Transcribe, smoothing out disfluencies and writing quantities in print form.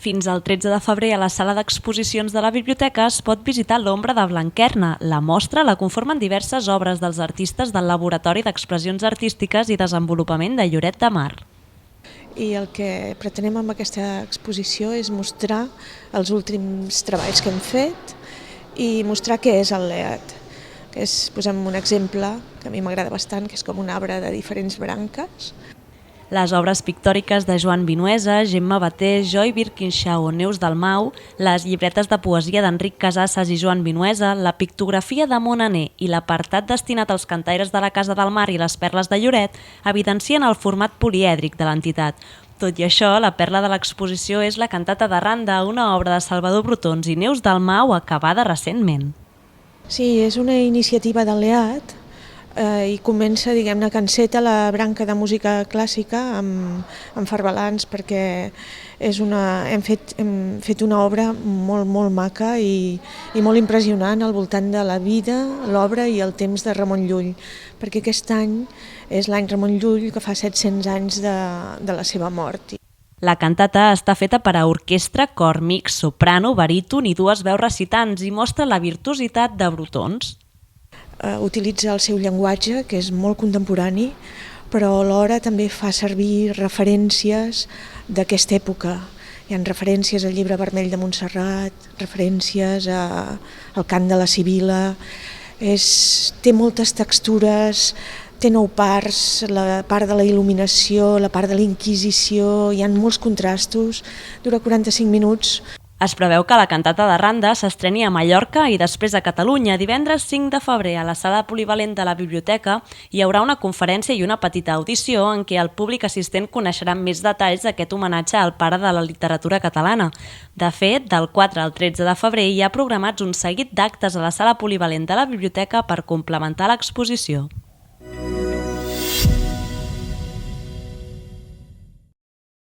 Fins al 13 de febrer a la sala d'exposicions de la biblioteca es pot visitar l'Ombra de Blanquerna. La mostra la conformen diverses obres dels artistes del Laboratori d'Expressions Artístiques i Desenvolupament de Lloret de Mar. I el que pretenem amb aquesta exposició és mostrar els últims treballs que hem fet i mostrar què és el LEAT. Posem un exemple que a mi m'agrada bastant, que és com un arbre de diferents branques. Les obres pictòriques de Joan Vinuesa, Gemma Batés, Joy Birkinshaw o Neus Dalmau, les llibretes de poesia d'Enric Casassas i Joan Vinuesa, la pictografia de Monaner i l'apartat destinat als cantaires de la Casa del Mar i les perles de Lloret evidencien el format polièdric de l'entitat. Tot i això, la perla de l'exposició és la cantata de Randa, una obra de Salvador Brotons i Neus Dalmau acabada recentment. Sí, és una iniciativa de l'EAT i comença, diguem-ne, que enceta la branca de música clàssica amb farbalans perquè hem fet una obra molt maca i molt impressionant al voltant de la vida, l'obra i el temps de Ramon Llull, perquè aquest any és l'any Ramon Llull, que fa 700 anys de la seva mort. La cantata està feta per a orquestra, cor mix, soprano, baríton i dues veus recitants i mostra la virtuositat de Brotons. Utilitza el seu llenguatge, que és molt contemporani, però alhora també fa servir referències d'aquesta època. Hi ha referències al Llibre Vermell de Montserrat, referències al cant de la Sibil·la, té moltes textures, té 9 parts, la part de la il·luminació, la part de la Inquisició, hi ha molts contrastos, dura 45 minuts. Es preveu que la cantata de Randa s'estreni a Mallorca i després a Catalunya. Divendres 5 de febrer a la sala polivalent de la biblioteca hi haurà una conferència i una petita audició en què el públic assistent coneixerà més detalls d'aquest homenatge al pare de la literatura catalana. De fet, del 4 al 13 de febrer hi ha programats un seguit d'actes a la sala polivalent de la biblioteca per complementar l'exposició.